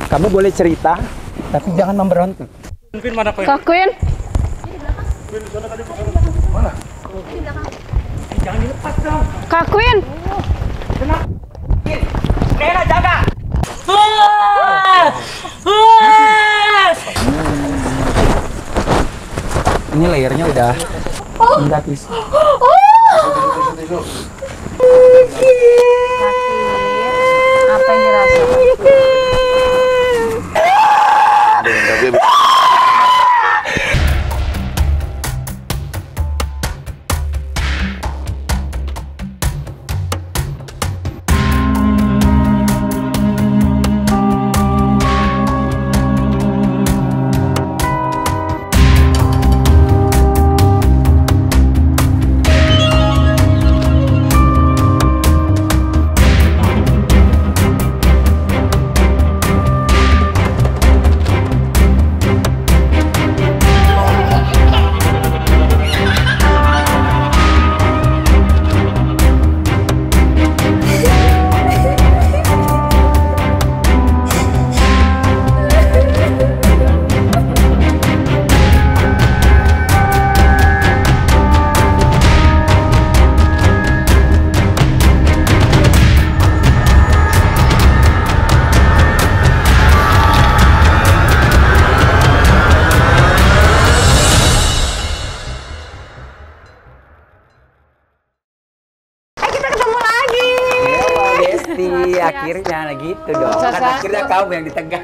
Kamu boleh cerita, tapi jangan memberontak. Kak Queen. Mana? Jangan dilepas dong. Kak Queen. Nena jaga. Ini layernya udah habis. Apa yang dirasakan? Akhirnya gitu dong, kan akhirnya kamu yang di tengah.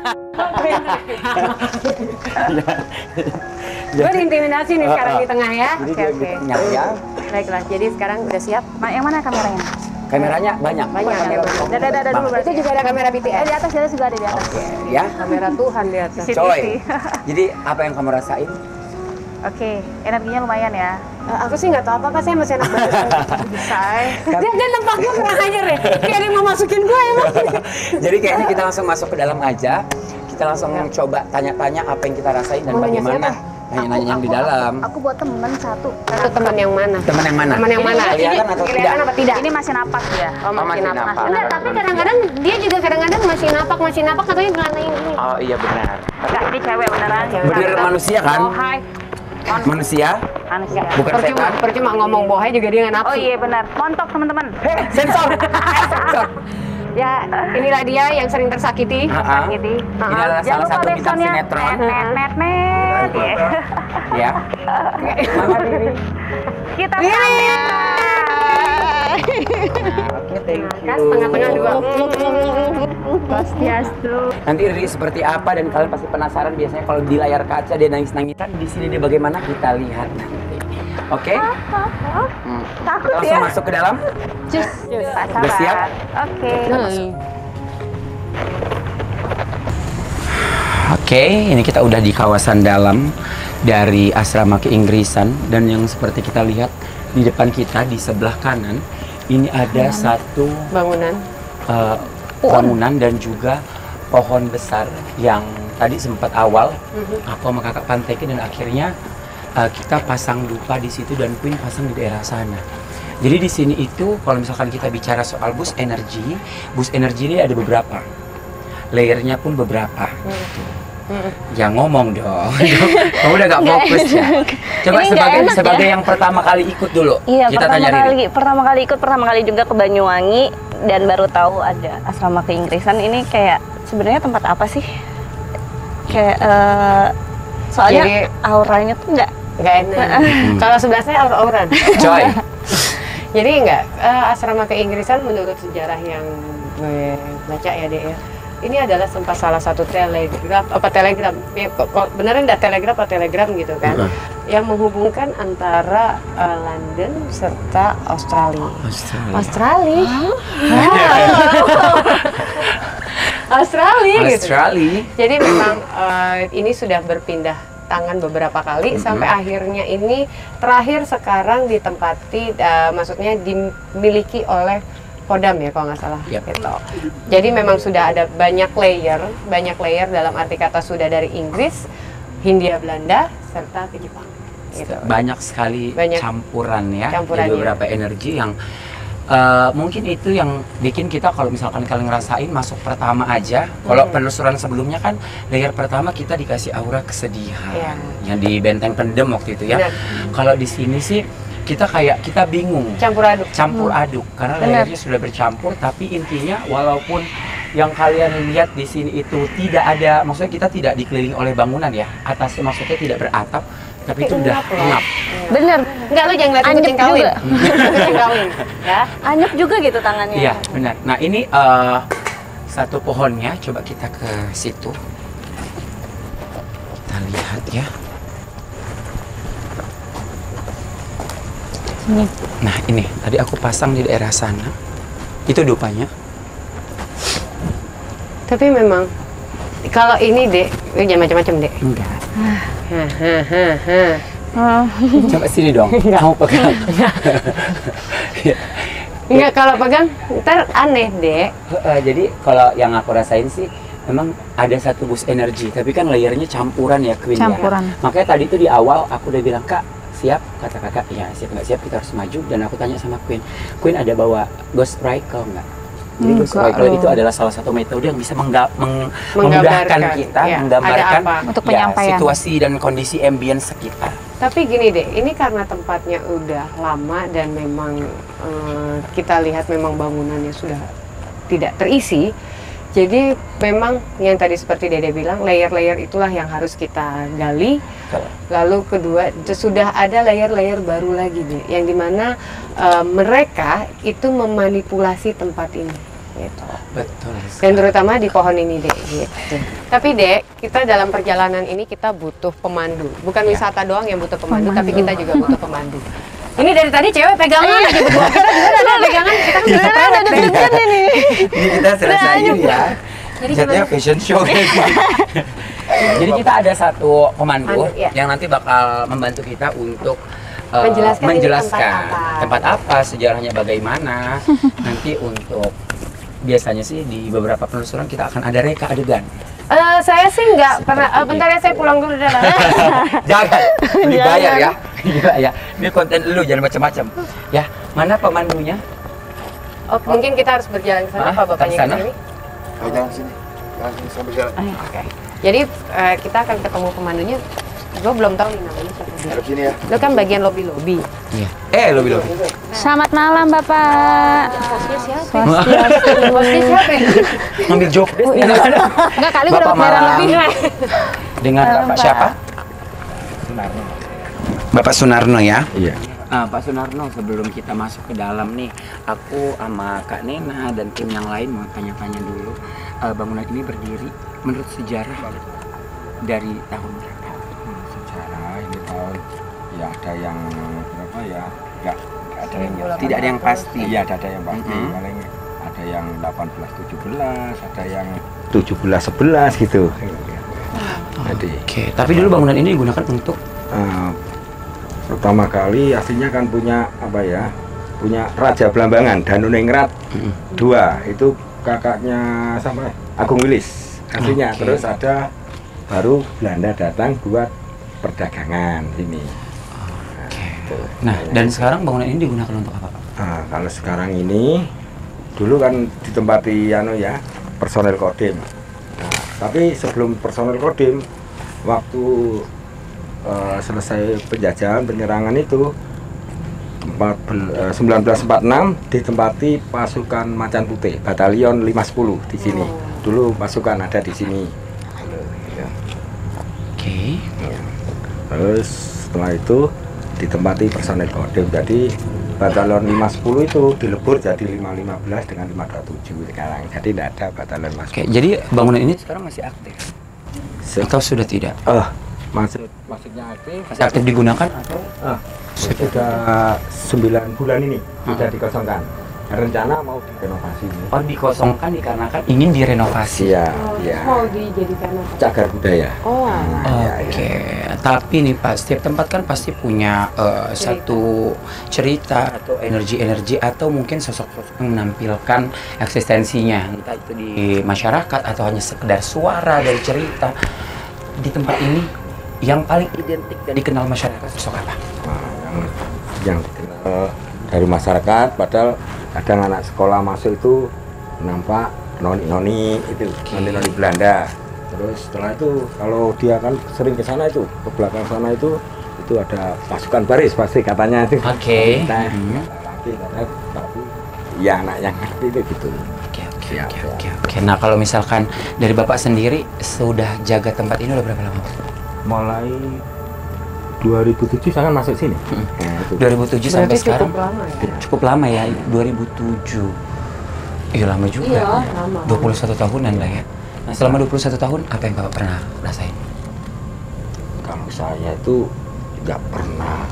Gue diintimidasi nih sekarang di tengah ya. Oke. Ya. Baiklah, jadi sekarang udah siap. Yang mana kameranya? Kameranya banyak. Ada dulu. Itu juga ada kamera BTS. Di atas juga ada di atas. Oke, ya. Kamera Tuhan di atas. Coy. Jadi apa yang kamu rasain? Oke, energinya lumayan ya. Aku sih nggak tahu apa-apa, saya masih anak baru. Bisa. Dia nampak gue kurang ajar ya. Kayak dia mau masukin gue emang. Jadi kayaknya kita langsung masuk ke dalam aja. Kita langsung coba tanya-tanya apa yang kita rasain dan bagaimana. Nanya-nanya yang di dalam. Aku buat temen satu. Satu teman yang mana? Teman yang mana? Teman yang mana? Kelihatan atau tidak? Kelihatan apa tidak? Ini masih napak ya. Oh, masih napak. Enggak, Tapi kadang-kadang dia juga kadang-kadang masih napak katanya ngelantain ini. Oh iya benar. Enggak, ini cewek beneran. Bener manusia kan? Oh, hai. Manusia? Manusia. Bukan setan? Percuma ngomong bohai juga dia nggak nafsu. Oh iya benar. Montok teman-teman. Sensor! Sensor! Ya, inilah dia yang sering tersakiti. Tersakiti. Ini adalah salah satu bintang sinetron. Net. Ya. Kita sambil. Oke, thank you. Kan tengah-tengah dua. Pastiastu. Nanti Riri seperti apa dan kalian pasti penasaran biasanya kalau di layar kaca dia nangis-nangisan, di sini dia bagaimana kita lihat nanti. Oke? Takut Kita langsung ya. masuk ke dalam. Cus. Udah siap? Oke. Oke, ini kita udah di kawasan dalam dari asrama keinggrisan dan yang seperti kita lihat di depan kita di sebelah kanan ini ada satu bangunan dan juga pohon besar yang tadi sempat awal aku sama kakak pantekin dan akhirnya kita pasang dupa di situ dan Queen pasang di daerah sana. Jadi di sini itu kalau misalkan kita bicara soal bus energi ini ada beberapa, layernya pun beberapa. Ya ngomong dong, kamu udah gak fokus ya. Coba sebagai yang pertama kali ikut dulu. Iya, kita tanya Riri. pertama kali juga ke Banyuwangi dan baru tahu ada asrama keinggrisan. Ini kayak sebenarnya tempat apa sih? Kayak soalnya Jadi, auranya tuh nggak enak. Kalau sebelah saya aura-auran. Coy. Jadi asrama keinggrisan menurut sejarah yang gue baca ya Dek ya. Ini adalah sempat salah satu telegram ya, beneran ada telegram gitu kan, yang menghubungkan antara London serta Australia. Gitu. Jadi memang ini sudah berpindah tangan beberapa kali sampai akhirnya ini terakhir sekarang ditempati, maksudnya dimiliki oleh Kodam ya kalau nggak salah. Gitu. Jadi memang sudah ada banyak layer dalam arti kata sudah dari Inggris, Hindia Belanda serta ke Jepang. Gitu. Banyak sekali campuran ya. Jadi beberapa energi yang mungkin itu yang bikin kita kalau misalkan kalian ngerasain masuk pertama aja. Kalau penelusuran sebelumnya kan layer pertama kita dikasih aura kesedihan yang di Benteng Pendem waktu itu ya. Kalau di sini sih kita bingung. Campur aduk karena layernya sudah bercampur, tapi intinya walaupun yang kalian lihat di sini itu tidak ada, maksudnya kita tidak dikelilingi oleh bangunan ya. Atasnya maksudnya tidak beratap, tapi itu udah ngap. Bener. Enggak, lu jangan ngeliatin kucing kawin. Kucing kawin, ya. Anyep juga gitu tangannya. Iya, benar. Nah, ini satu pohonnya, coba kita ke situ. Kita lihat ya. Sini. Nah, ini tadi aku pasang di daerah sana. Itu dupanya. Tapi memang kalau ini, Dek, jangan macam-macam, Dek. Enggak. Oh. Coba sini dong. Mau pegang. Enggak, kalau pegang ntar aneh, Dek. Jadi kalau yang aku rasain sih memang ada satu boost energi, tapi kan layernya campuran ya, Queen. Campuran. Ya. Makanya tadi tuh di awal aku udah bilang, Kak, siap? Kata kakak, ya siap nggak siap kita harus maju. Dan aku tanya sama Queen ada bawa ghost vehicle nggak? Jadi ghost vehicle itu adalah salah satu metode yang bisa memudahkan kita, menggambarkan untuk ya, penyampaian situasi dan kondisi ambience sekitar. Tapi gini, Dek, ini karena tempatnya udah lama dan memang kita lihat memang bangunannya sudah tidak terisi. Jadi memang yang tadi seperti Dede bilang, layer-layer itulah yang harus kita gali. Lalu kedua, sudah ada layer-layer baru lagi, Dek, yang dimana mereka itu memanipulasi tempat ini. Gitu. Betul. Dan terutama di pohon ini, Dek. Gitu. Tapi, Dek, kita dalam perjalanan ini kita butuh pemandu. Bukan wisata doang yang butuh pemandu, tapi kita juga butuh pemandu. Ini dari tadi cewek pegangan aja berdua. Kita juga ada pegangan, kita kan bisa Ada deg-degan ini. Ini kita selesain ya. Jadinya fashion show kayak gini. Jadi kita ada satu pemandu yang nanti bakal membantu kita untuk menjelaskan tempat apa, sejarahnya bagaimana. Nanti untuk biasanya sih di beberapa penelusuran kita akan ada reka adegan. Saya sih nggak pernah. Bentar ya, saya pulang dulu dah. Jangan, dibayar ya. Gila ya. Ini konten lu, jangan macam-macam. Ya, mana pemandunya? Oh, mungkin kita harus berjalan ke sana, Pak, bapaknya ke sini. Ayo jalan sini. Jalan sini sambil jalan. Oke. Jadi kita akan ketemu pemandunya. Gue belum tahu nih namanya siapa. Hadap sini ya. Lo kan bagian lobby-lobby. Iya. Lobby-lobby. Selamat malam Bapak. Hostnya siapa? Hostnya siapa? Ngambil job. Enggak, kali gue Bapak dapat bayaran malam. lebih. Dengan Bapak siapa? Sunarno. Bapak Sunarno ya? Iya. Nah, Pak Sunarno, sebelum kita masuk ke dalam nih, aku sama Kak Nena dan tim yang lain mau tanya-tanya dulu. Bangunan ini berdiri menurut sejarah dari tahun berapa? Sejarah ini tahun ya ada yang berapa ya? Enggak ada yang Tidak ada yang pasti. Iya, ada yang pasti. Paling ada yang 1817, ada yang 1711 gitu. Jadi, Oke, tapi dulu bangunan ini digunakan untuk pertama kali aslinya kan punya apa ya? Punya Raja Blambangan Danuningrat II, itu kakaknya sama Agung Wilis aslinya. Oke. Terus ada baru Belanda datang buat perdagangan sini. Nah, dan sekarang bangunan ini digunakan untuk apa, Pak? Nah, kalau sekarang ini dulu kan ditempati ya personel Kodim. Nah, tapi sebelum personel Kodim, waktu selesai penjajahan penyerangan itu 1946 ditempati pasukan Macan Putih Batalion 510 di sini. Dulu pasukan ada di sini. Oke. Terus setelah itu ditempati personel Kodim. Jadi Batalion 510 itu dilebur jadi 515 dengan 527 sekarang. Jadi tidak ada Batalion 510. Oke, jadi bangunan ini sekarang masih aktif atau sudah tidak? Maksudnya aktif. Masih aktif digunakan atau? Sudah 9 bulan ini sudah dikosongkan. Rencana mau direnovasi. Oh, dikosongkan dikarenakan ingin direnovasi. Iya, iya. Mau dijadikan apa? Cagar budaya. Oh, Oke, tapi nih Pak, setiap tempat kan pasti punya satu cerita atau energi-energi atau mungkin sosok-sosok yang menampilkan eksistensinya, entah itu di masyarakat atau hanya sekedar suara dari cerita. Di tempat ini yang paling identik dan dikenal masyarakat sosok apa? Yang dikenal dari masyarakat, padahal kadang anak sekolah masuk itu nampak noni-noni itu, noni-noni Belanda. Terus setelah itu kalau dia kan sering ke sana itu, ke belakang sana itu ada pasukan baris pasti katanya itu. Oke. Nah, tapi ya anak yang ngerti itu gitu. Oke. Nah, kalau misalkan dari Bapak sendiri sudah jaga tempat ini udah berapa lama, Pak? Mulai 2007 saya kan masuk sini. Nah, itu. 2007 sampai Berarti sekarang. cukup lama ya? Cukup lama ya, 2007. Iya lama juga. Iya, lama. 21 tahunan lah ya. Nah, selama 21 tahun apa yang Bapak pernah rasain? Kalau saya itu nggak pernah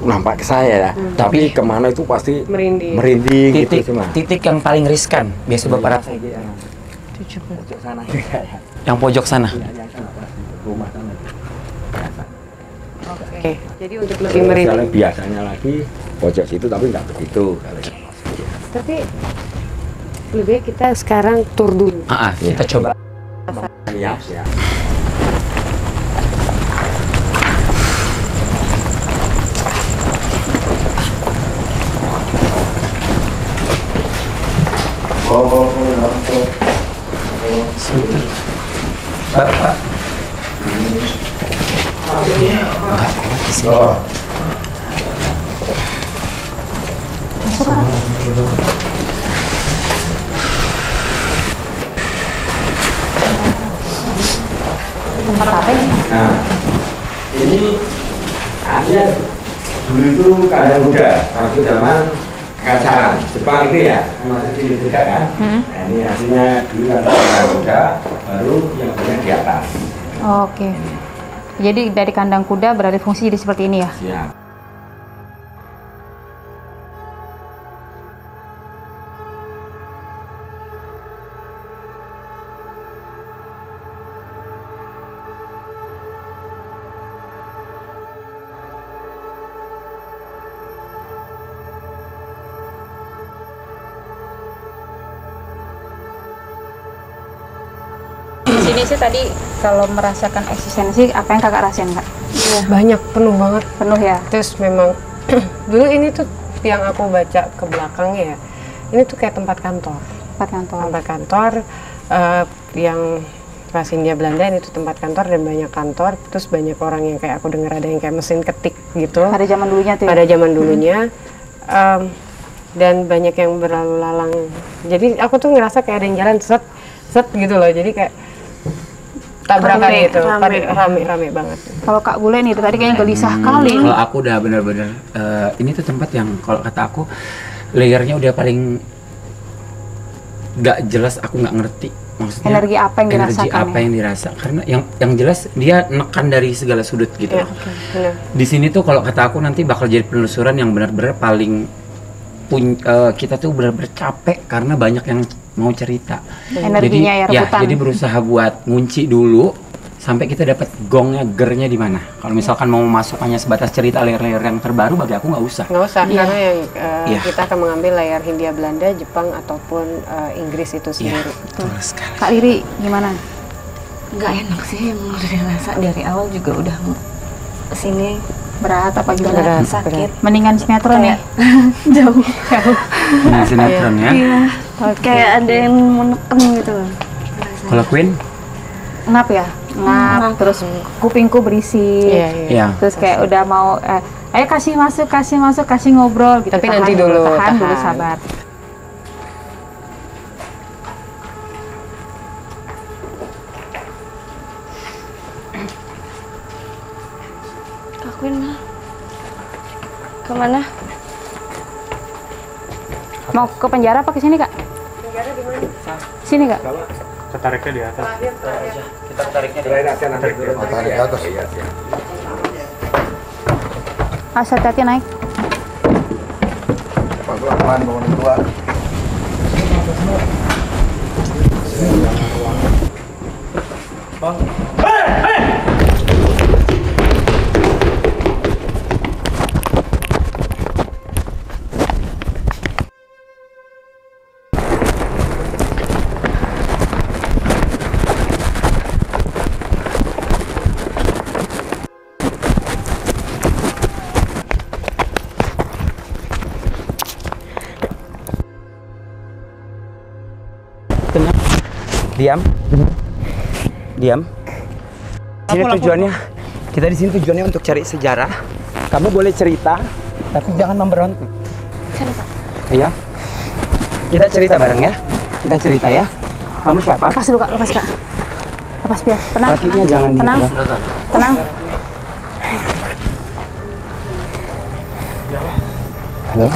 nampak ke saya ya. Tapi kemana itu pasti merinding Titik, gitu sih, Mas. titik yang paling riskan biasa Bapak rasain. Pojok sana. Yang pojok sana. Yang sana pasti rumah sana. Oke. Jadi untuk lebih merinding. Biasanya lagi pojok situ tapi nggak begitu. Tapi lebih baik kita sekarang tur dulu. Kita coba. Ya. Bapak. Enggak kuat di sini. Tempat apa ini? Nah, ini aslinya dulu itu kandang kuda waktu zaman kacaran Jepang itu ya, masih di juga kan. Nah, ini aslinya dulu kandang kuda, baru yang punya di atas. Oke. Jadi dari kandang kuda beralih fungsi jadi seperti ini ya? Siap. Di sini sih tadi kalau merasakan eksistensi, apa yang kakak rasain kak? Banyak, penuh banget. Penuh ya? Terus memang dulu ini tuh yang aku baca ke belakangnya ya, ini tuh kayak tempat kantor. Tempat kantor yang pas Hindia Belanda ini tuh tempat kantor dan banyak kantor. Terus banyak orang yang kayak aku dengar ada yang kayak mesin ketik gitu. Pada zaman dulunya tuh ya? Pada zaman dulunya. Dan banyak yang berlalu lalang. Jadi aku tuh ngerasa kayak ada yang jalan set gitu loh. Jadi kayak tabrakan Rame, gitu, rame banget. Kalau Kak Bule nih tadi kayaknya gelisah kali. Kalau aku udah bener-bener ini tuh tempat yang kalau kata aku layernya udah paling nggak jelas, aku nggak ngerti maksudnya Energi apa yang dirasakan ya? yang dirasa, karena yang jelas dia nekan dari segala sudut gitu. Ya, loh. benar. Di sini tuh kalau kata aku nanti bakal jadi penelusuran yang benar-benar paling kita tuh benar-benar capek karena banyak yang mau cerita. Energinya jadi, ya rebutan. jadi berusaha buat ngunci dulu sampai kita dapat gongnya, gernya di mana. Kalau misalkan mau masuk hanya sebatas cerita layer-layer yang terbaru, bagi aku nggak usah. Nggak usah, karena yang Iya. kita akan mengambil layar Hindia Belanda, Jepang ataupun Inggris itu Iya, sendiri. betul sekali. Kak Riri gimana? Nggak enak sih, emang udah rasa dari awal juga udah kesini Berat apa gimana? Berat. sakit. Mendingan sinetron ya? Jauh. Nah, sinetron ya. Iya. Kayak ada yang menekan gitu loh. Kalau Queen, Ngap ya? Ngap, terus kupingku berisi. Iya. ya. Terus kayak udah mau, ayo kasih masuk, kasih ngobrol gitu. Tapi Tahan nanti dulu, tahan dulu, tahan. sabar. Kakuin lah. Kemana? Mau ke penjara apa ke sini kak? Penjara di mana? Sini kak? Ketariknya di atas. Kita tariknya Tarik ke atas. Iya, siap. Hati-hati naik. Pelan-pelan bangun keluar. Diam. Diam. Sini tujuannya, kita di sini tujuannya untuk cari sejarah. Kamu boleh cerita, tapi jangan memberontak. Cerita. Iya. Kita cerita bareng ya. Kita cerita ya. Kamu siapa? Lepas dulu Kak, lepas Kak. Lepas biar. Tenang. Kakinya jangan Tenang. dipegang. Tenang. Halo.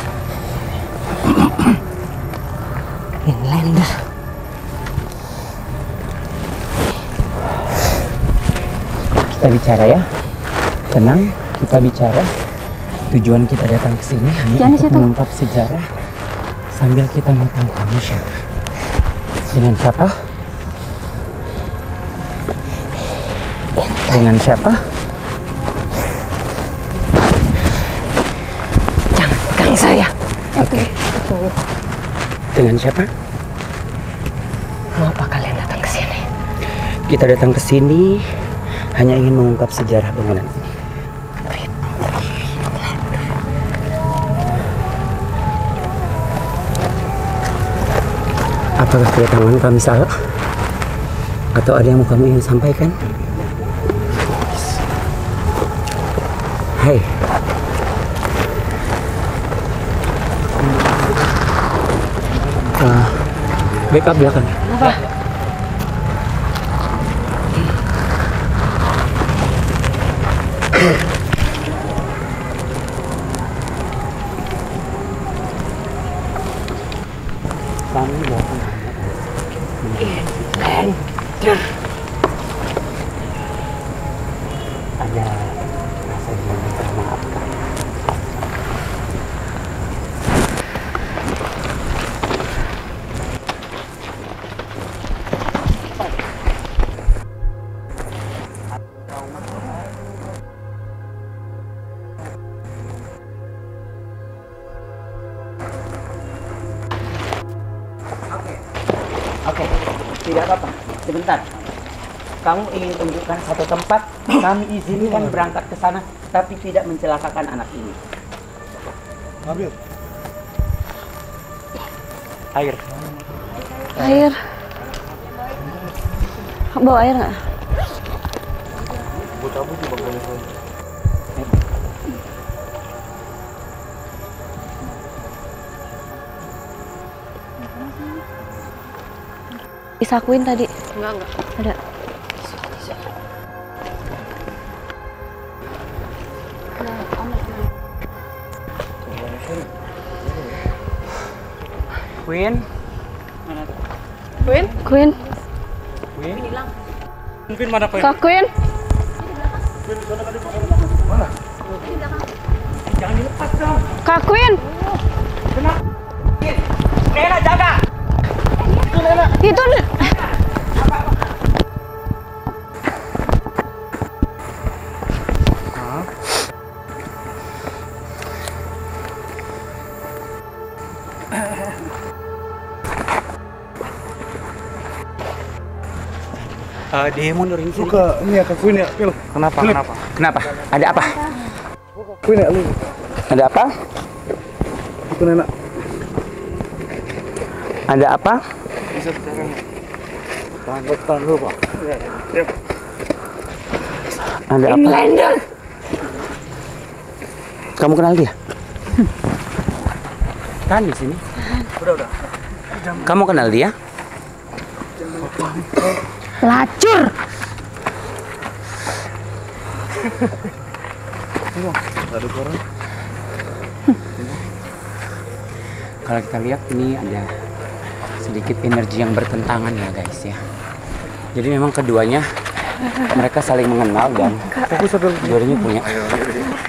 Inlander. Kita bicara ya. Tenang, kita bicara. Tujuan kita datang ke sini hanya Jangan di untuk situ. mengungkap sejarah sambil kita mau tahu kamu siapa. Dengan siapa? Dengan siapa? Jangan pegang saya. Oke. Dengan siapa? Mau apa kalian datang ke sini? Kita datang ke sini hanya ingin mengungkap sejarah bangunan ini. Apakah kedatangan kami salah? Atau ada yang mau kami ingin sampaikan? Hai. Backup belakang. Apa? Kami belakang. Ada rasa ingin minta maaf kan? Oke, tidak apa-apa. Sebentar. Kamu ingin tunjukkan satu tempat, kami izinkan berangkat ke sana, tapi tidak mencelakakan anak ini. Ambil. Air. Air. Bawa air nggak? Disakuin tadi. Enggak. Ada. Queen. Queen? Queen. Mungkin mana Pak? Kak Queen. Jangan dilepas dong. Kak Queen. Nena jaga. Itu Dia mundurin sini. Buka, ini ya Kak Queen ya, Pil. Kenapa? Kenapa? Kenapa? Ada apa? Queen ya lu. Ada apa? Itu nenek. Ada apa? Bisa bicara nggak? Tahan dulu Pak. Ada apa? Kamu kenal dia? Kan di sini. Udah. Kamu kenal dia? Lacur. Ada orang. Kalau kita lihat ini ada sedikit energi yang bertentangan ya guys ya. Jadi memang keduanya mereka saling mengenal dan keduanya punya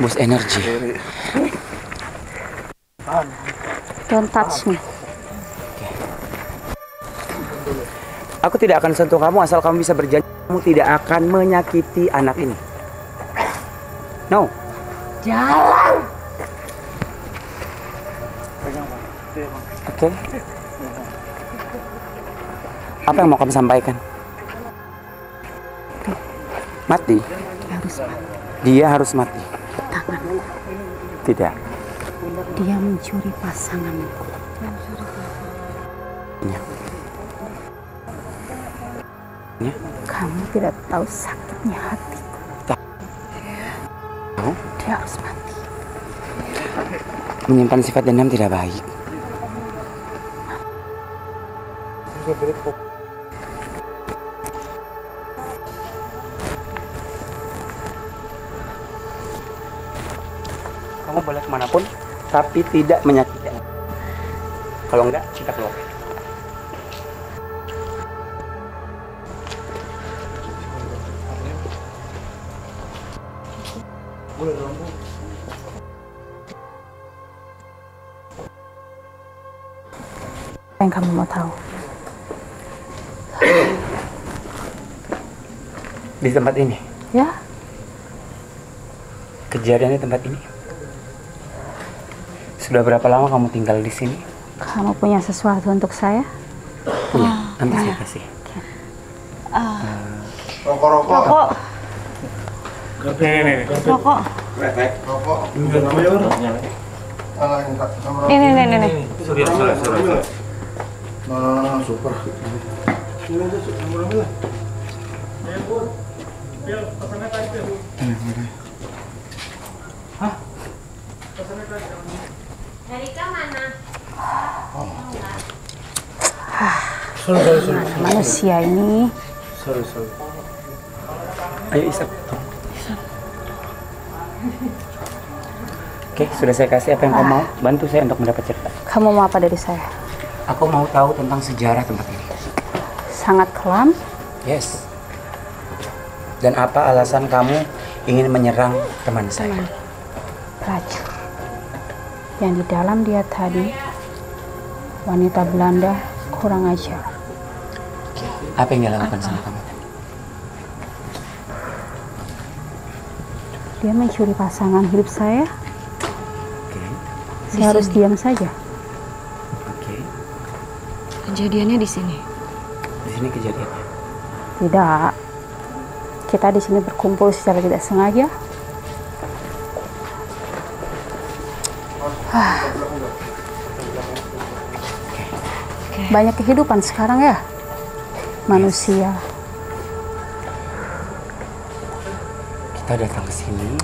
boost energi. Don't touch me. Aku tidak akan sentuh kamu asal kamu bisa berjanji kamu tidak akan menyakiti anak ini. No. Jalan. Oke. Apa yang mau kamu sampaikan? Mati. Dia harus mati. Tangan. Tidak. Dia mencuri pasanganku. Ya. Kamu tidak tahu sakitnya hati. Tahu? Dia harus mati. Menyimpan sifat dendam tidak baik. Kamu boleh kemanapun, tapi tidak menyakiti. Kalau enggak, kita keluar. Apa yang kamu mau tahu? Di tempat ini, Ya, kejadian di tempat ini. Sudah berapa lama kamu tinggal di sini? kamu punya sesuatu untuk saya? Punya, nanti saya kasih. Rokok. Rokok. Ini. Super. Manusia ini. Ayo Isap. Oke, sudah saya kasih apa yang kamu mau. Bantu saya untuk mendapat cerita. Kamu mau apa dari saya? Aku mau tahu tentang sejarah tempat ini. Sangat kelam. Yes. Dan apa alasan kamu ingin menyerang teman saya? Pelacur. Yang di dalam dia tadi, wanita Belanda kurang ajar. Apa yang dia lakukan sama kamu? Dia mencuri pasangan hidup saya. Oke. Saya harus diam saja. Oke. Kejadiannya di sini. Di sini kejadiannya. Tidak. Kita di sini berkumpul secara tidak sengaja. Banyak kehidupan sekarang ya, manusia. Kita datang ke sini.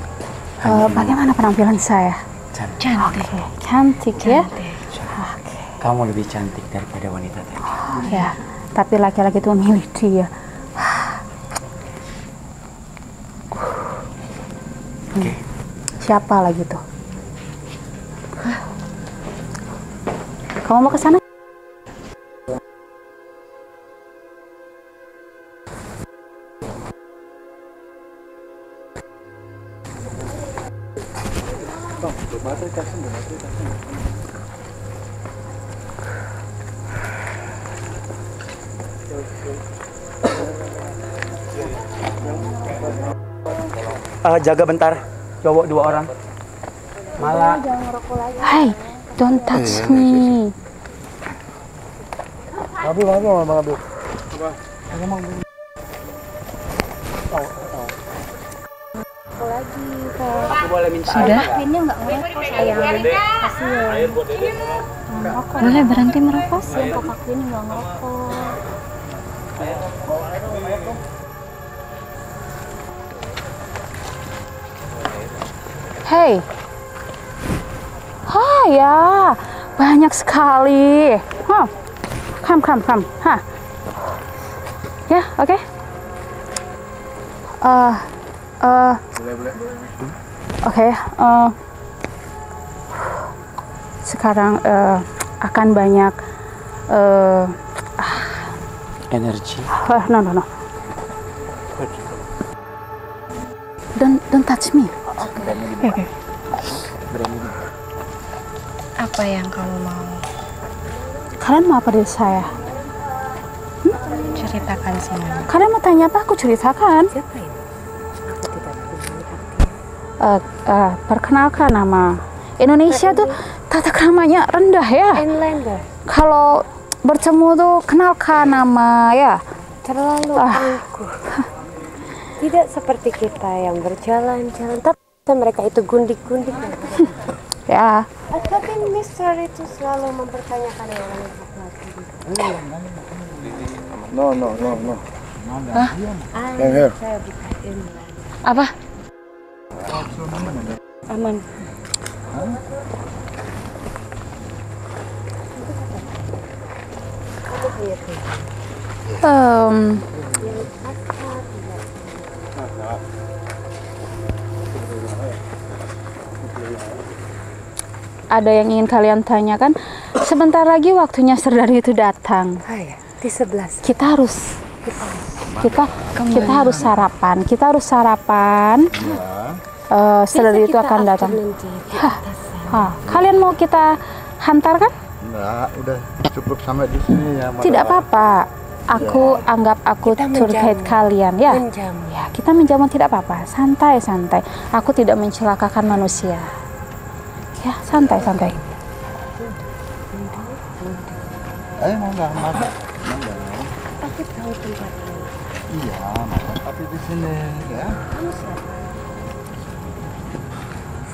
Bagaimana penampilan saya? Cantik. Oke, cantik ya. Kamu lebih cantik daripada wanita tadi. Ya, tapi laki-laki itu memilih dia. Oke. Siapa lagi tuh? Kamu mau ke sana? Jaga bentar, cowok 2 orang. Malah. Hey, don't touch me. Habib. Aku boleh minta Sudah? Ini nggak ngerokok sayang. Kasihan. Boleh berhenti merokok? Kasihan kakak ini nggak ngerokok. Hey. Ya, banyak sekali. Come. Ya, oke. Oke. Sekarang akan banyak energi. No. Don't touch me. Okay. Apa yang kamu mau? Kalian mau apa dari saya? Ceritakan semuanya. Kalian mau tanya apa? Aku ceritakan. Siapa ini? Perkenalkan, nama Indonesia tuh tata keramanya rendah ya. Inlander. Kalau bertemu tuh kenalkan nama ya. Terlalu angkuh. Tidak seperti kita yang berjalan-jalan, tapi mereka itu gundik-gundik. Ya. Tapi Mister itu selalu mempertanyakan orang laki-laki. No. Hah? Apa? Aman. Ada yang ingin kalian tanyakan? Sebentar lagi waktunya Serdari itu datang. Di 11. Kita harus sarapan. Kita harus sarapan. Serdari itu akan datang. Kalian mau kita hantarkan? Enggak, udah cukup sampai di sini ya. Tidak apa-apa. Aku anggap aku tour guide kalian ya. Ya, kita menjamu tidak apa-apa. Santai. Aku tidak mencelakakan manusia. Ya, santai. Mangga. Aku tahu tempat ini. Iya, tapi di sini ya. Kamu siapa?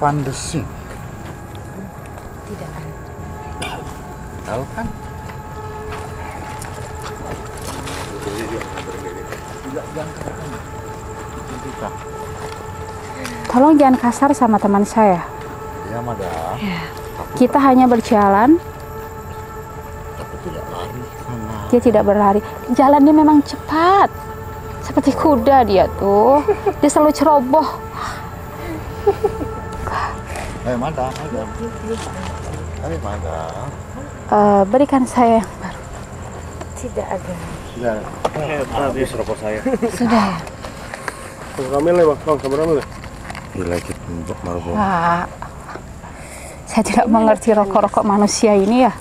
Van de Sing. Tidak. Tahu kan? Tolong jangan kasar sama teman saya. Ya, madam. Kita hanya berjalan. Tapi tidak lari sana. Dia tidak berlari. Jalannya memang cepat. Seperti kuda dia tuh. Dia selalu ceroboh. Madam. Madam. Berikan saya yang baru. Tidak ada. Sudah. Habis rokok saya. Sudah ya. Kamera nih, Bang. Kamera nih. Gila kita Marbo. Pak, saya tidak mengerti rokok-rokok manusia ini ya.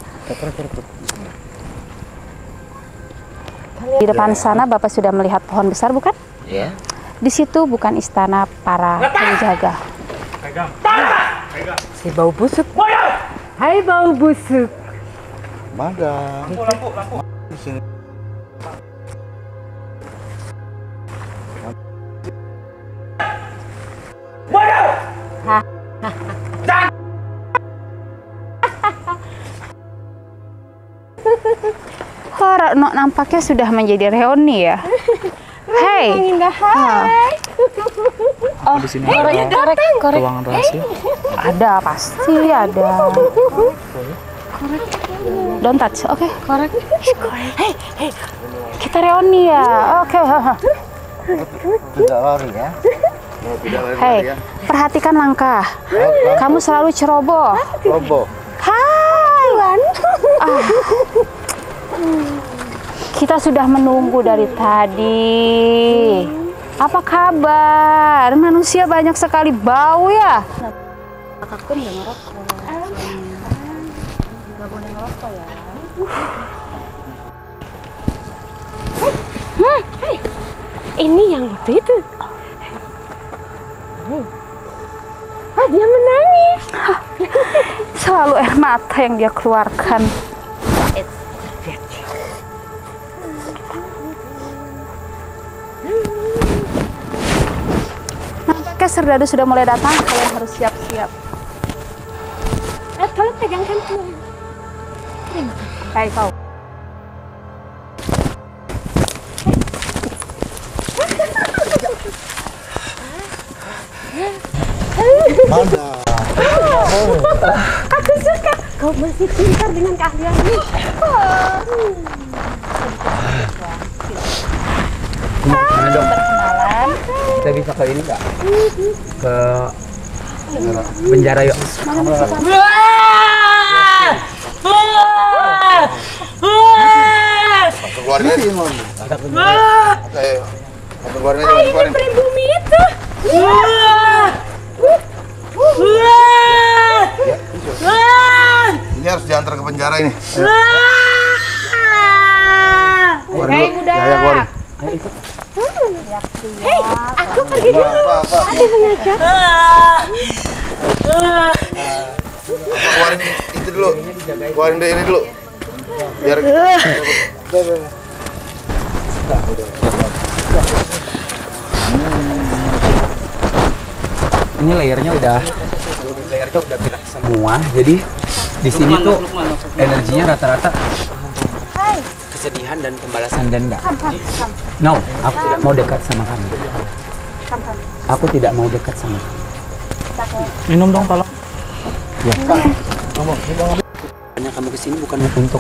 Di depan sana Bapak sudah melihat pohon besar bukan? Ya. Di situ bukan istana para penjaga. Si bau busuk. Hai bau busuk. Madam. Lampu. Di sini. Kok nampaknya sudah menjadi reuni ya? Hei. Oh, korek. Ruangan rahasia. Ada, pasti ada. Don't touch, oke? Korek. Hei. Kita reuni ya, oke. Tidak lari ya. Hei, perhatikan langkah. Kamu selalu ceroboh. Robo. Hai. Kita sudah menunggu dari tadi. Apa kabar? Manusia banyak sekali bau ya. Kakakku nggak ngerokok. Nggak boleh ngerokok ya. Ini yang waktu itu. Dia menangis. Selalu air mata yang dia keluarkan. Nampaknya Serdadu sudah mulai datang. Kalian harus siap-siap. Tolong pegangkan tuh. Hai kau. Madam. Aku suka. Kau masih pintar dengan keahlianmu. Mana dong? Kita bisa ke ini nggak? Ke penjara yuk. Keluarin aja. Keluarin aja. Keluarin. Pribumi itu. Ini harus diantar ke penjara ini. Hei muda. Keluarin. Aku pergi dulu. Ada mengajak. Keluarin itu dulu. Keluarin deh ini dulu. Biar Ini layernya udah gerak semua. Jadi di sini tuh energinya rata-rata kesedihan dan pembalasan denda. No, aku tidak mau dekat sama kamu. Aku tidak mau dekat sama kamu. Minum dong tolong. Ya. Hanya kamu kesini bukan untuk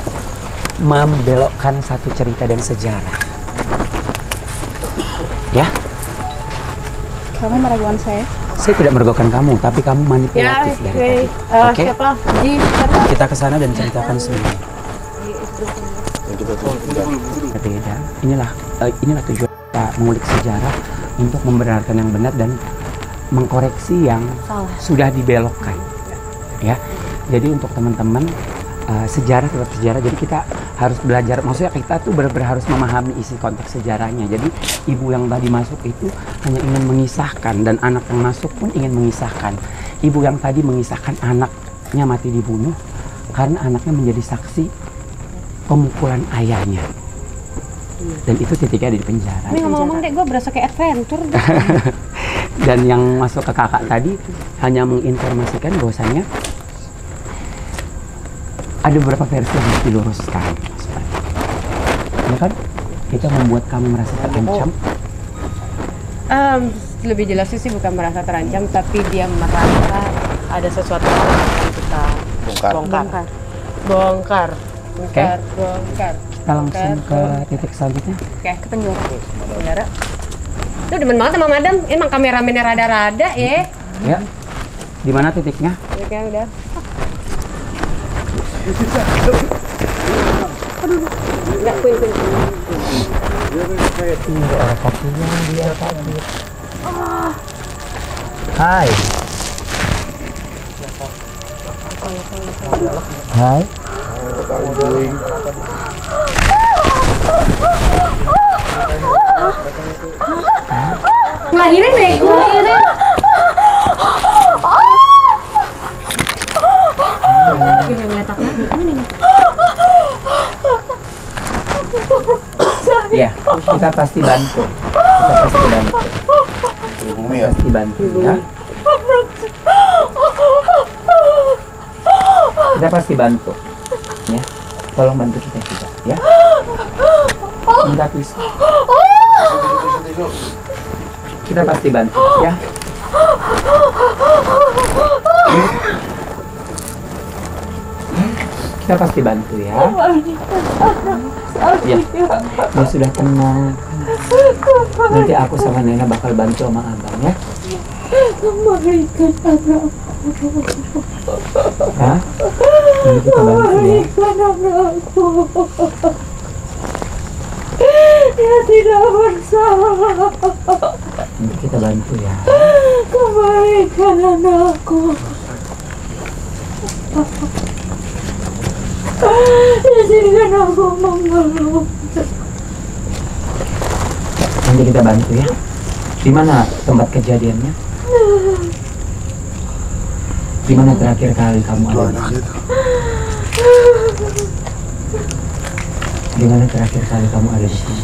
membelokkan satu cerita dan sejarah. Ya? Kamu meragukan saya? Saya tidak meragukan kamu, tapi kamu manipulatif dari tadi. Oke? Siapa? Kita ke sana dan ceritakan semuanya. Berbeda. Inilah tujuan kita mengulik sejarah untuk membenarkan yang benar dan mengkoreksi yang sudah dibelokkan. Ya. Jadi untuk teman-teman sejarah tetap sejarah. Jadi kita harus belajar. Maksudnya kita tuh benar-benar harus memahami isi konteks sejarahnya. Jadi ibu yang tadi masuk itu hanya ingin mengisahkan dan anak yang masuk pun ingin mengisahkan. Ibu yang tadi mengisahkan anaknya mati dibunuh karena anaknya menjadi saksi pemukulan ayahnya. Dan itu titiknya ada di penjara. Ini ngomong-ngomong deh, gue berasa kayak adventure. Dan yang masuk ke kakak tadi hanya menginformasikan bahwasanya ada beberapa versi yang harus diluruskan. Ya kan? Itu membuat kamu merasa terancam. Lebih jelasnya sih bukan merasa terancam, tapi dia merasa ada sesuatu yang akan kita bongkar. Bongkar. Kita langsung ke titik selanjutnya. Oke, ke penjara. Lu demen banget sama madam. Emang kameramennya rada-rada ya. Ya. Di mana titiknya? Oke, udah. Enggak, Queen. Ini ada kopinya dia tadi. Hai. Hai. Ngelahirin deh, ngelahirin. Ya, kita pasti bantu. Pasti bantu ya. Kita pasti bantu. Ya. Tolong bantu kita juga, ya. Minta pisau. Kita pasti bantu, ya. Kita pasti bantu, ya. Ya, ya sudah tenang. Nanti aku sama Nena bakal bantu sama abang, ya. Hah? Nanti kita bantu, ya. Dia tidak bersalah. Nanti kita bantu, ya. Kembalikan anakku. Izinkan aku mengeluh. Nanti kita bantu, ya. Di mana tempat kejadiannya? Di mana terakhir kali kamu ada di sini? Di mana terakhir kali kamu ada di sini?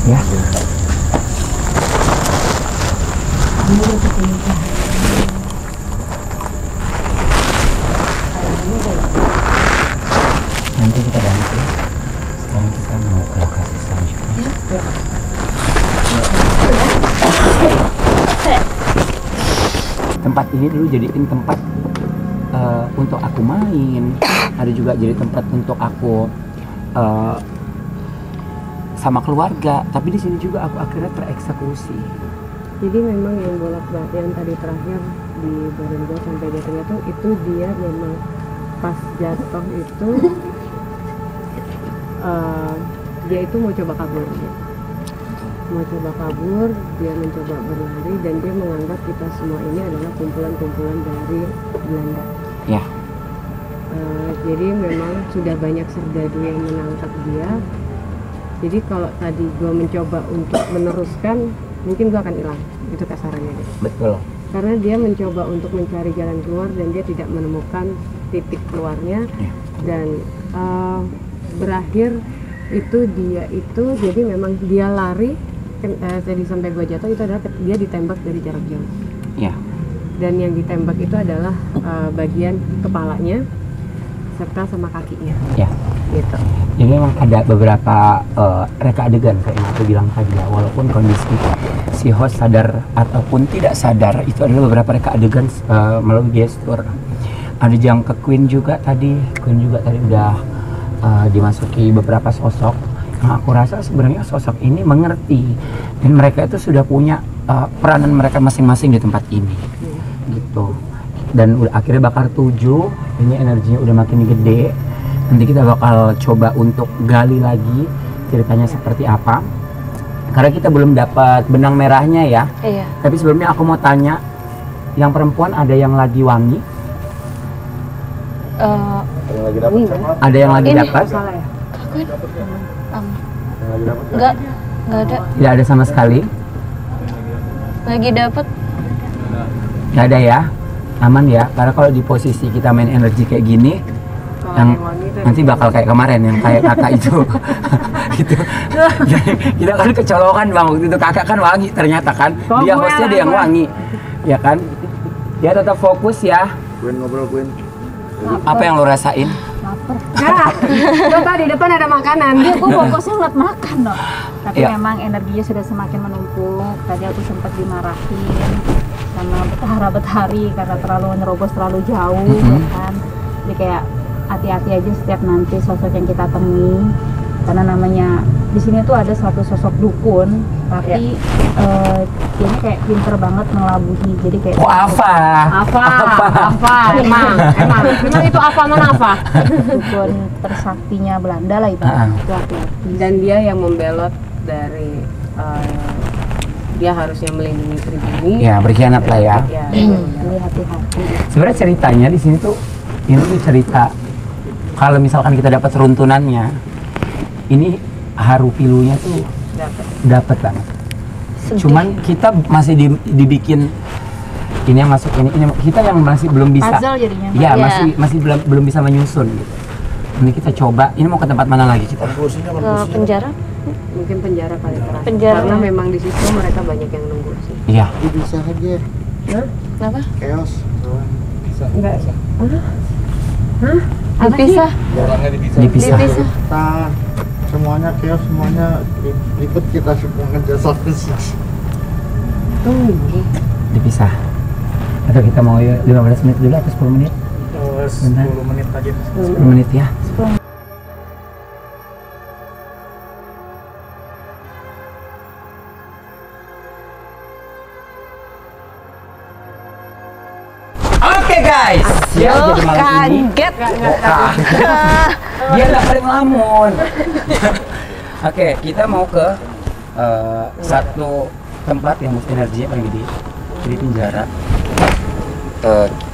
Ya. Nanti kita bantu. Sekarang kita mau ke lokasi selanjutnya. Tempat ini dulu jadiin tempat untuk aku main. Ada juga jadi tempat untuk aku sama keluarga. Tapi di sini juga aku akhirnya tereksekusi. Jadi memang yang bolak-balik yang tadi terakhir di badan gue sampai dia terjatuh itu dia memang pas jatuh itu dia itu mau coba kabur ya. Dia mencoba berlari dan dia menganggap kita semua ini adalah kumpulan-kumpulan dari Belanda. Ya. Jadi memang sudah banyak serdadu yang menangkap dia. Jadi kalau tadi gue mencoba untuk meneruskan, mungkin gue akan hilang. Itu kasarannya deh. Betul. karena dia mencoba untuk mencari jalan keluar dan dia tidak menemukan titik keluarnya dan berakhir itu dia itu jadi memang dia lari tadi sampai gua jatuh itu adalah dia ditembak dari jarak jauh. Dan yang ditembak itu adalah bagian kepalanya serta sama kakinya. Gitu. Jadi memang ada beberapa reka adegan kayak yang aku bilang tadi ya, walaupun kondisi si host sadar ataupun tidak sadar, itu adalah beberapa reka adegan melalui gestur. Ada yang ke Queen juga tadi udah dimasuki beberapa sosok. Nah, aku rasa sebenarnya sosok ini mengerti dan mereka itu sudah punya peranan mereka masing-masing di tempat ini, gitu. Dan udah akhirnya bakal 7, ini energinya udah makin gede. Nanti kita bakal coba untuk gali lagi ceritanya seperti apa. Karena kita belum dapat benang merahnya ya. Iya. Tapi sebelumnya aku mau tanya, yang perempuan ada yang lagi wangi? Ada yang lagi dapat? Enggak ada. Tidak ada sama sekali. Lagi dapat. Nggak ada ya, aman ya. Karena kalau di posisi kita main energi kayak gini, yang nanti bakal kayak kemarin yang kayak kakak itu, gitu. Jadi kita kan kecolokan bang, waktu itu kakak kan wangi ternyata kan, dia hostnya dia yang wangi, ya kan? Dia tetap fokus ya. Queen ngobrol Queen. Apa yang lo rasain? Lapar. Coba di depan ada makanan. Dia gue fokusnya ngeliat makan dong. Tapi Iya. memang energinya sudah semakin menumpuk. Tadi aku sempat dimarahin sama betahari karena terlalu nerobos terlalu jauh, ya kan. Jadi kayak hati-hati aja setiap nanti sosok yang kita temui. Karena namanya di sini tuh ada satu sosok dukun, tapi dia kayak pinter banget ngelabuhi. Jadi kayak Apa emang itu apa mana apa? dukun tersaktinya Belanda lah itu. Itu hati-hati. Dan dia yang membelot dari dia harusnya melindungi pribumi. Ya berkhianat lah ya. Jadi hati-hati. Sebenarnya ceritanya di sini tuh, ini tuh cerita. Kalau misalkan kita dapat runtunannya, ini haru pilunya tuh dapat banget. Cuman kita masih dibikin ini yang masuk ini kita yang masih belum bisa. Puzzle jadinya. Iya, masih belum bisa menyusun gitu. Ini kita coba. Ini mau ke tempat mana lagi kita? Ke penjara? Mungkin penjara paling terakhir. Penjara. Karena memang di situ mereka banyak yang nunggu sih. Iya. Bisa aja. Kenapa? Chaos. Enggak. Dipisah. Orangnya Dipisah. Kita semuanya chaos, semuanya ikut kita semua ngejar satu. Dipisah. Atau kita mau 15 menit dulu atau 10 menit? 10 menit aja. 10 menit ya. Oke guys, ya jadi malam ini Kaget. dia nggak paling lamun. Oke, kita mau ke satu tempat yang mesti energinya paling gede di penjara.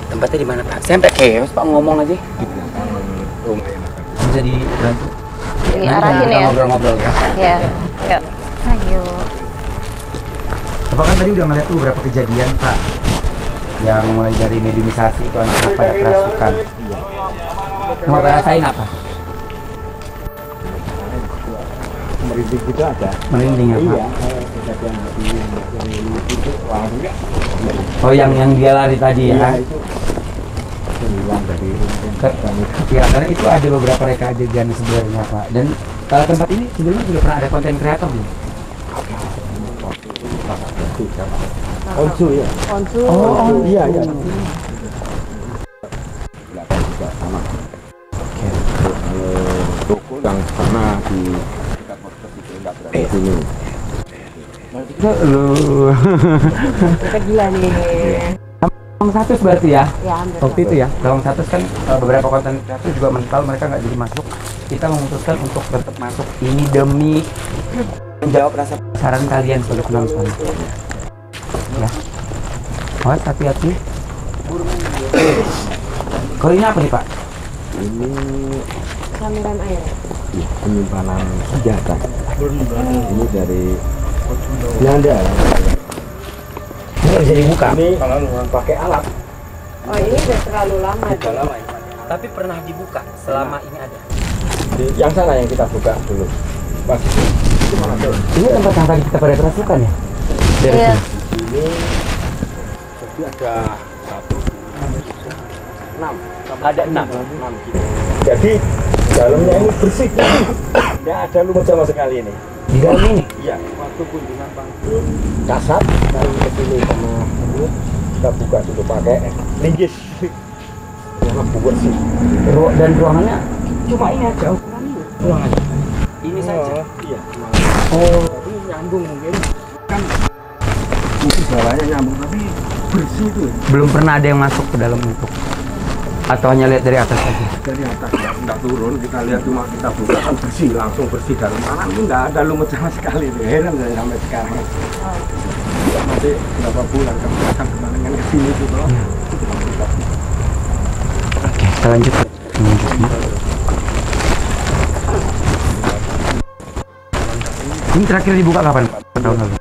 Tempatnya di mana Pak? Saya sampai chaos Pak ngomong aja. Bisa dibantu. Ini arahin ya. Ngobrol-ngobrol ya. Ya. Yuk. Ayo. Bapak kan tadi udah ngeliat tuh beberapa kejadian Pak, yang mulai dari mediumisasi itu anak-anak pada kerasukan. Mau rasain apa? Merinding gitu ada. Merinding apa? Iya, kejadian yang itu wah enggak. Oh yang dia lari tadi ya? Iya, itu hilang dari Ya karena itu ada beberapa reka adegan sebenarnya Pak. Dan kalau tempat ini sebelumnya sudah pernah ada konten kreator belum? Onsu ya. Onsu. Oh, iya. Sama. Toko yang pernah di dekat podcast itu enggak berada di sini. Kita gila nih. Lawang Satus berarti ya? Ya, hampir. Waktu itu ya, Lawang Satus kan beberapa konten kreator juga mental mereka nggak jadi masuk. Kita memutuskan untuk tetap masuk ini demi menjawab rasa penasaran kalian sebagai penonton. Ya. Awas hati-hati. Kalau ini apa nih Pak? Ini Saluran air. penyimpanan senjata. Ini dari Belanda. Ini nggak bisa dibuka. Ini pakai alat. Oh ini udah terlalu lama. Udah lama ya. Tapi pernah dibuka selama ini ada. Yang sana yang kita buka dulu. Pas itu mana tuh? Ini tempat yang tadi kita pada kerasukan ya? Dari Iya. sini. Ini jadi ada 6. Ada 6. Jadi dalamnya ini bersih. Tidak ada lumut sama sekali ini. Di dalam ini. Iya, waktu kunjungan panggung kasat kali kesini sama ini kita buka dulu pakai linggis. Yang bersih. Dan ruangannya cuma ini aja ukurannya. Ruangannya. Ini saja. Iya. Oh, Jadi nyambung mungkin kan mungkin bawahnya nyambung tapi bersih itu belum pernah ada yang masuk ke dalam untuk atau hanya lihat dari atas saja. dari atas nggak turun kita lihat cuma kita buka kan bersih langsung bersih dalam tanah itu nggak ada lumut sama sekali itu heran saya sampai sekarang masih berapa bulan kan kemarin kan kesini tuh loh. Oke, kita lanjut. Ini terakhir dibuka kapan? Tahun lalu.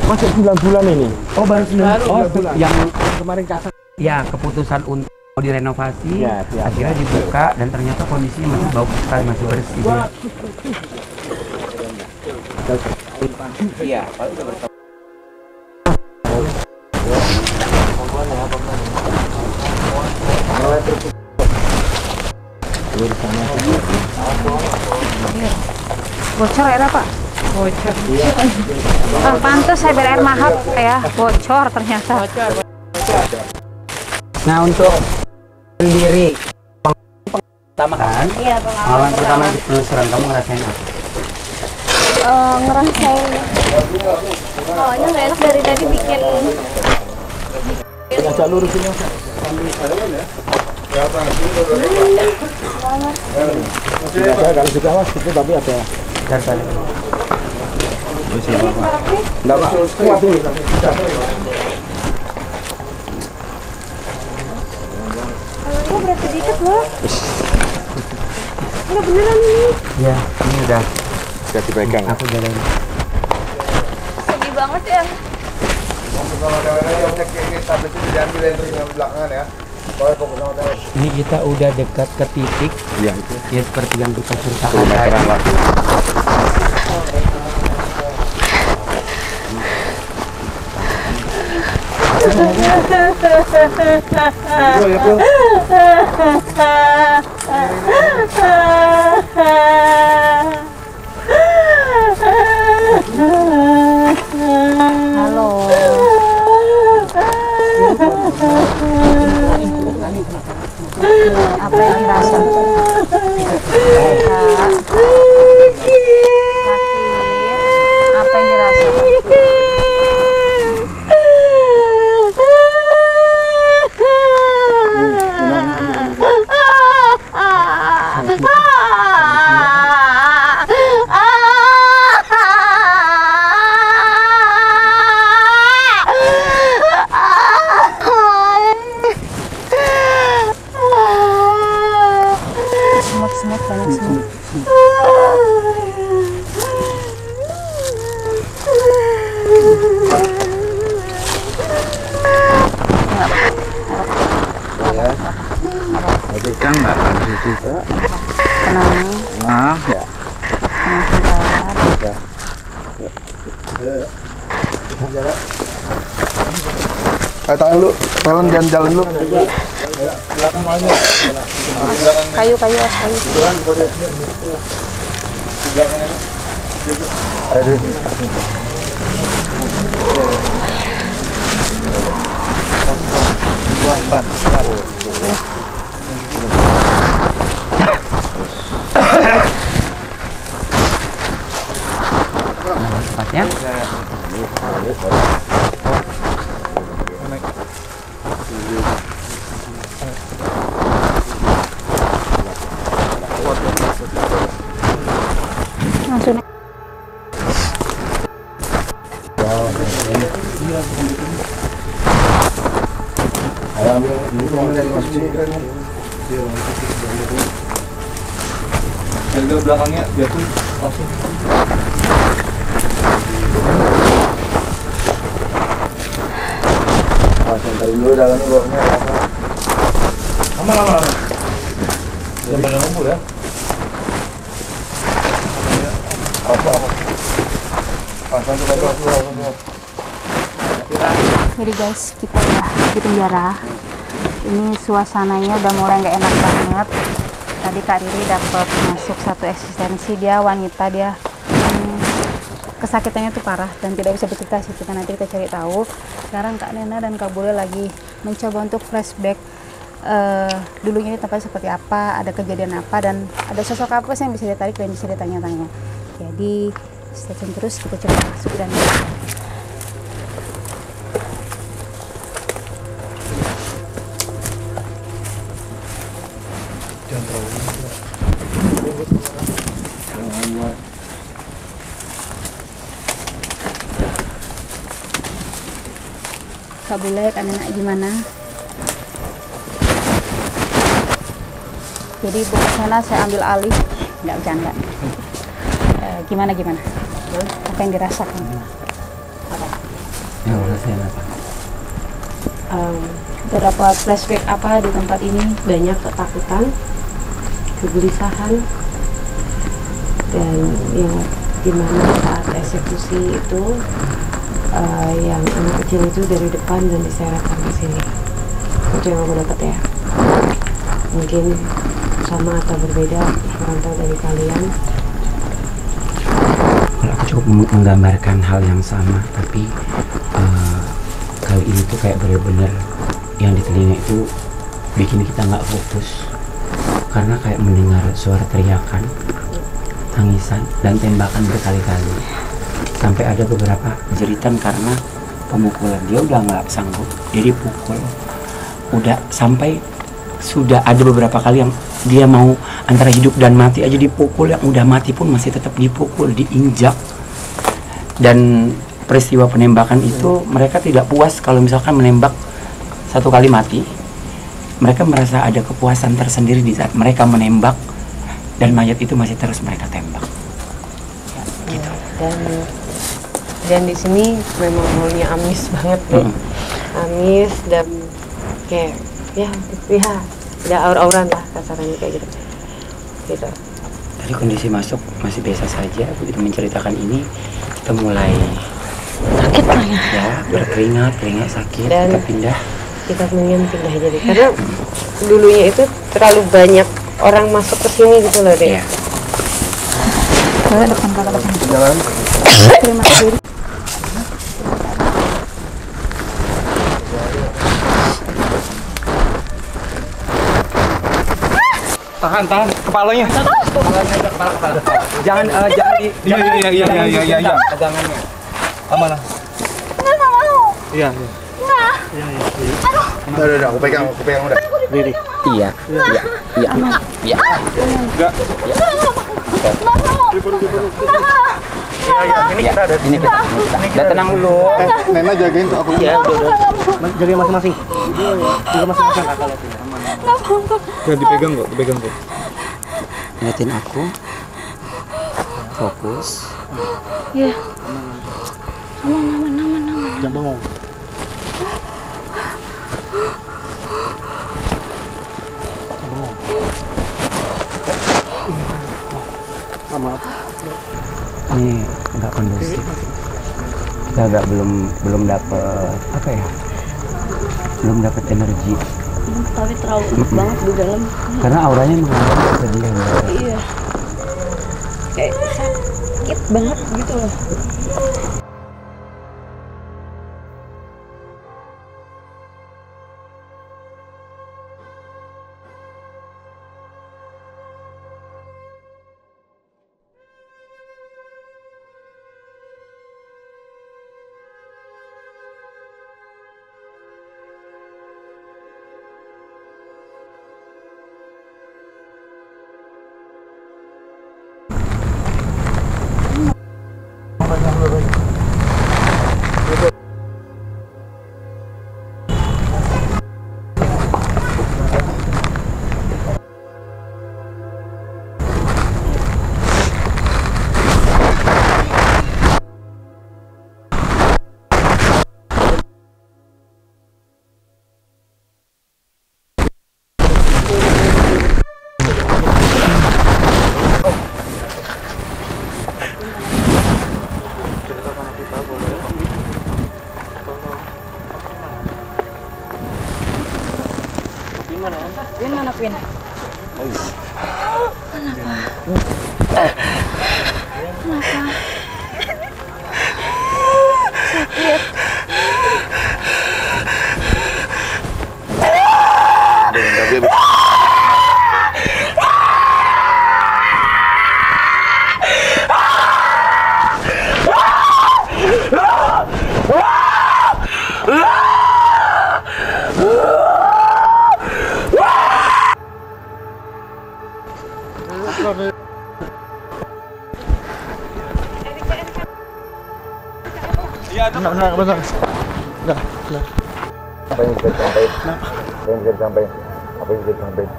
Masih 9 bulan ini. Oh, baru 9. Oh, bulan. yang Kemarin kasat. ya keputusan untuk direnovasi, Ya, siap. akhirnya dibuka dan ternyata kondisinya masih bagus sekali, masih bersih. Iya, kalau udah bertahun. Bocor ya Pak? Bocor. Pantes saya beli air mahal ya, bocor ternyata. Nah, untuk sendiri pertama kan? Iya, Pengalaman pertama di penelusuran kamu ngerasain apa? ngerasain awalnya nggak enak dari tadi bikin Agak lurus ini. Saya kalau juga mas itu tapi ada Dasar. enggak pak kuat ini. Kalau berarti dikit loh. Enggak beneran nih. Ya, ini udah Dipegang. aku jalanin. Sedih banget ya. Ini kita udah dekat ke titik Iya itu. ya seperti yang kita 10 ceritakan meteran tadi. lagi. Halo. Apa yang dirasa? Sakit. Apa yang dirasa? Semut banyak semut. Pegang nggak di situ? Tenang, Nah, ya. tenang sebentar. Ayo tangan lu, pelan jangan jalan lu. Kayu, kayu, kayu. Tempatnya. Langsung. Dari belakangnya biar tuh langsung. dulu dalamnya bawahnya apa? Lama. Jangan pada ngumpul ya. Apa? Jadi guys, kita udah di penjara. Ini suasananya udah mulai nggak enak banget. Tadi Kak Riri dapat masuk satu eksistensi, dia wanita, dia kesakitannya tuh parah dan tidak bisa bercerita sih, kita nanti kita cari tahu. Sekarang Kak Nena dan Kak Bule lagi mencoba untuk flashback dulunya ini tempat seperti apa, ada kejadian apa, dan ada sosok apa sih yang bisa ditarik dan bisa ditanya-tanya. Jadi stay tune terus, kita coba masuk dan Kak Bule, Kak Nena gimana? Jadi Bu Sana saya ambil alih, nggak bercanda. Gimana? Apa yang dirasakan? Yang rasain apa? Terdapat flashback apa di tempat ini? Banyak ketakutan, kegelisahan, dan yang dimana saat eksekusi itu yang anak kecil itu dari depan dan diseret sampai sini. Itu yang aku dapat ya. Mungkin sama atau berbeda, kurang tahu dari kalian. Kalau aku cukup menggambarkan hal yang sama, tapi kali ini tuh kayak bener-bener yang di telinga itu bikin kita nggak fokus, karena kayak mendengar suara teriakan, tangisan, dan tembakan berkali-kali. Sampai ada beberapa jeritan karena pemukulan. Dia udah nggak sanggup, dia dipukul. Udah sampai sudah ada beberapa kali yang dia mau antara hidup dan mati aja dipukul, yang udah mati pun masih tetap dipukul, diinjak. Dan peristiwa penembakan itu mereka tidak puas kalau misalkan menembak satu kali mati. Mereka merasa ada kepuasan tersendiri di saat mereka menembak dan mayat itu masih terus mereka tembak. Gitu. Dan di sini memang maunya amis banget deh. Amis dan kayak ya ada aura-auran lah kasarnya kayak gitu. Tadi kondisi masuk masih biasa saja. Begitu menceritakan ini kita mulai Sakit lah ya. ya berkeringat sakit. Dan kita pengen pindah jadi karena dulunya itu terlalu banyak orang masuk ke sini gitu loh deh. Iya. depan. Jalan. Terima kasih. Tahan kepalanya. Kepala. Jangan di Iya. pegangannya. Aman lah. Enggak mau. Iya. Enggak. Udah, aku pegang udah. Riri. Iya. Enggak. Ini kita ada. Ini kita. Udah tenang dulu. Nena jagain tuh aku. Iya, udah. Jaga masing-masing. Jaga masing-masing kakak lihat. Jangan dipegang kok. Liatin aku. Fokus. Iya. Aman. Jangan bengong. Ini nggak kondusif. Kita belum dapet apa ya? Belum dapet energi. Tapi terlalu banget di dalam. Karena auranya mengandung kesedihan. Iya. Kayak sakit banget gitu loh. Benar. Apa yang bisa disampaikan? Apa yang bisa disampaikan? Apa yang bisa disampaikan?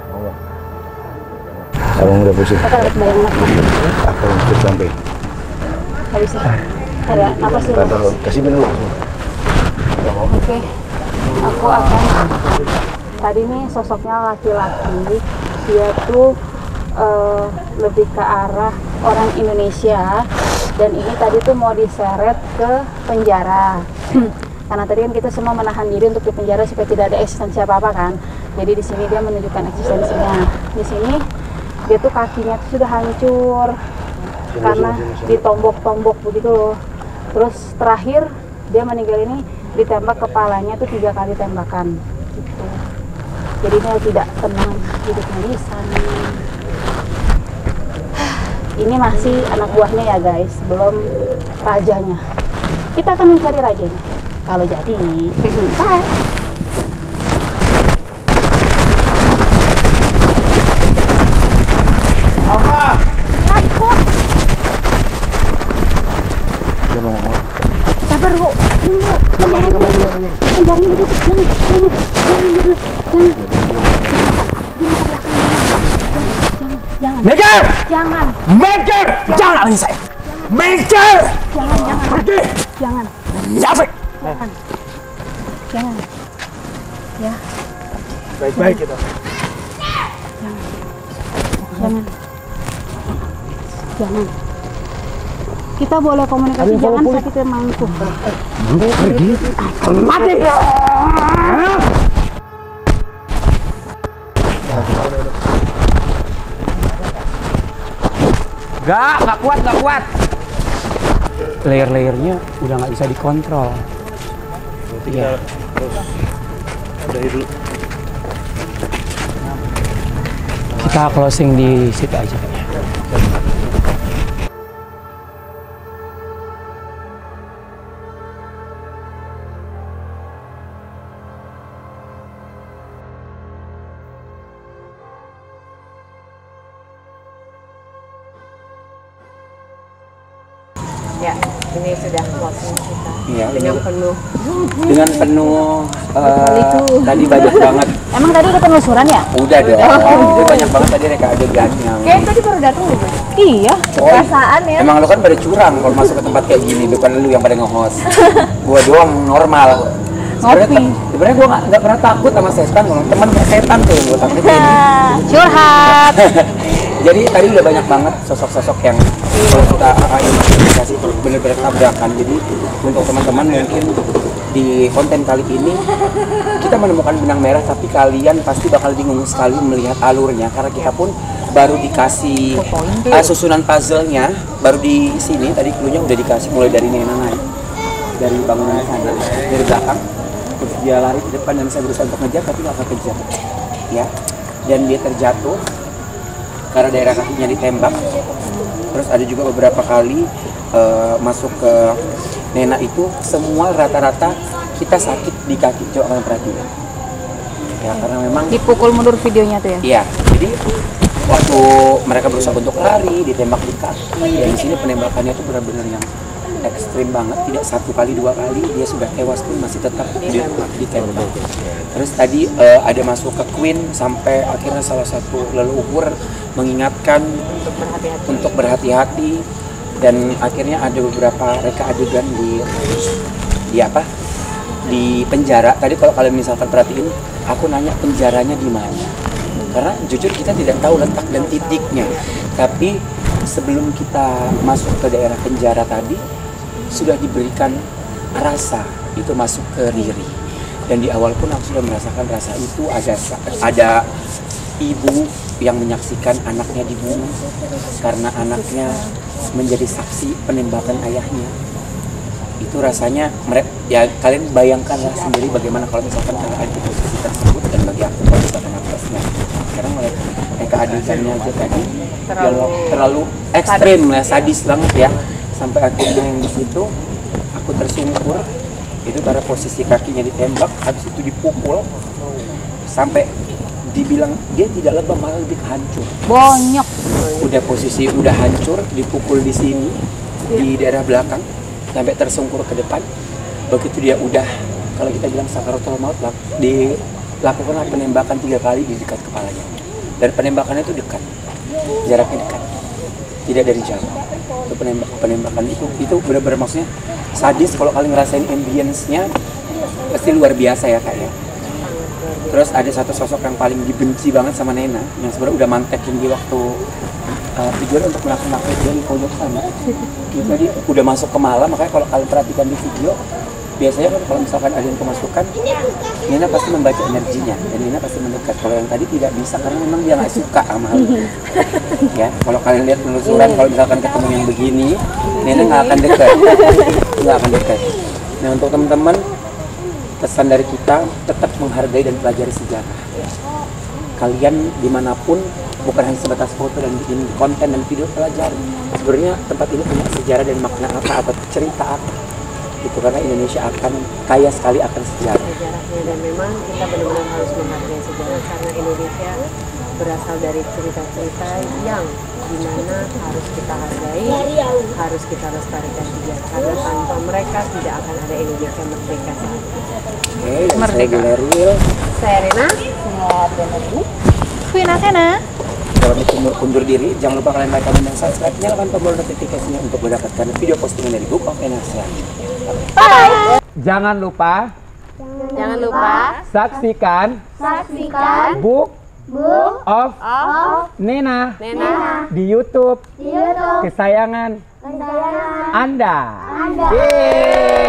Abang udah pusing. Apa yang bisa disampaikan? Gak bisa. Ada apa sih? Kasih minum. Oke, aku akan. Tadi nih sosoknya laki-laki, dia tuh lebih ke arah orang Indonesia, dan ini tadi tuh mau diseret ke penjara. Karena tadi kan kita semua menahan diri untuk di penjara supaya tidak ada eksistensi apa-apa kan. Jadi di sini dia menunjukkan eksistensinya. Di sini dia tuh kakinya tuh sudah hancur karena ditombok-tombok begitu loh. Terus terakhir dia meninggal ini ditembak kepalanya tuh 3 kali tembakan gitu. Jadi dia tidak tenang hidupnya di sana. Ini masih anak buahnya ya guys, belum rajanya. Kita akan mencari rajanya kalau jadi. Bye. Sabar kok. Meger! Jangan. Meger! Jangan alih saya! Meger! Jangan. Pergi! Jangan. Jafrik! Jangan. Ya. Baik-baik kita. Jangan. Kita boleh komunikasi, jangan sakitin mangku. Pergi! Mati! Gak kuat. Layer-layernya udah nggak bisa dikontrol. Iya. Udahi dulu. Kita closing di situ aja. Ya, ini sudah closing kita. Iya, dengan penuh. Tadi banyak banget. Emang tadi udah penelusuran ya? Udah dong. Itu banyak banget tadi reka adegannya. Kayak tadi baru datang gitu. Iya. Perasaan ya. Emang lu kan pada curang kalau masuk ke tempat kayak gini, bukan lu yang pada nge-host. Gua doang normal. Sebenarnya gua nggak pernah takut sama setan, kalau teman setan tuh yang gua takutin. Curhat. Jadi tadi udah banyak banget sosok-sosok yang kalau kita identifikasi benar-benar tabrakan. Jadi untuk teman-teman mungkin di konten kali ini kita menemukan benang merah, tapi kalian pasti bakal bingung sekali melihat alurnya karena kita pun baru dikasih susunan puzzle-nya baru di sini. Tadi clue-nya udah dikasih mulai dari Nena naik dari bangunan sana dari belakang, terus dia lari ke depan dan saya berusaha untuk ngejar tapi nggak kejar ya, dan dia terjatuh karena daerah kakinya ditembak. Terus ada juga beberapa kali masuk ke Nena itu semua rata-rata kita sakit di kaki. Coba kalian perhatiin ya, karena memang Dipukul mundur videonya tuh ya? iya. Jadi waktu mereka berusaha untuk lari ditembak di kaki, ya di sini penembakannya itu benar-benar yang ekstrim banget, tidak 1 kali 2 kali, dia sudah tewas pun masih tetap ditembak. Terus tadi ada masuk ke Queen sampai akhirnya salah satu leluhur mengingatkan untuk berhati-hati, dan akhirnya ada beberapa reka adegan di penjara. Tadi kalau kalian misalkan perhatiin, aku nanya penjaranya di mana, karena jujur kita tidak tahu letak dan titiknya. Tapi sebelum kita masuk ke daerah penjara tadi sudah diberikan rasa itu masuk ke Riri, dan di awal pun aku sudah merasakan rasa itu. Ada ibu yang menyaksikan anaknya dibunuh karena anaknya menjadi saksi penembakan ayahnya. Itu rasanya ya kalian bayangkanlah sendiri bagaimana kalau misalkan kalian ada di posisi tersebut, dan bagi aku kalau misalkan atasnya sekarang mereka adegannya aja tadi terlalu ekstrim lah, sadis banget ya, sampai akhirnya yang di situ aku tersungkur itu karena posisi kakinya ditembak, habis itu dipukul sampai dibilang dia tidak lebam, malah lebih hancur. Bonyok. Udah posisi udah hancur, dipukul di sini di daerah belakang sampai tersungkur ke depan. Begitu dia udah, kalau kita bilang sakaratul maut, dilakukanlah penembakan 3 kali di dekat kepalanya. Dan penembakannya itu dekat, jaraknya dekat, tidak dari jauh. Itu penembakan itu benar-benar maksudnya sadis. Kalau kalian ngerasain ambience-nya pasti luar biasa ya Kak ya. Terus ada satu sosok yang paling dibenci banget sama Nena, yang sebenarnya udah mantekin di waktu tujuan untuk melakukan dia di pojok sana. Jadi udah masuk ke malam, makanya kalau kalian perhatikan di video, biasanya kan kalau misalkan ada yang kemasukan, Nena pasti membaca energinya, dan Nena pasti mendekat. Kalau yang tadi tidak bisa, karena memang dia nggak suka sama hal itu. Ya, kalau kalian lihat penelusuran, kalau misalkan ketemu yang begini, Nena nggak akan dekat, nggak akan dekat. Nah, untuk teman-teman, pesan dari kita tetap menghargai dan pelajari sejarah. Kalian dimanapun, bukan hanya sebatas foto dan bikin konten dan video, pelajari sebenarnya tempat ini punya sejarah dan makna apa atau cerita apa itu, karena Indonesia akan kaya sekali akan sejarahnya. Dan memang kita benar-benar harus menghargai sejarah, karena Indonesia berasal dari cerita-cerita yang dimana harus kita hargai, harus kita lestarikan juga, karena tanpa mereka tidak akan ada Indonesia merdeka saat ini. Oke, dan saya Guleril, Saya Rena. Queen Athena. kalau undur diri, jangan lupa kalian like, comment, dan subscribe, nyalakan tombol notifikasinya untuk mendapatkan video postingan dari Book of Ena selanjutnya. Bye. Jangan lupa saksikan Book of Nena di YouTube kesayangan Anda. Yeay.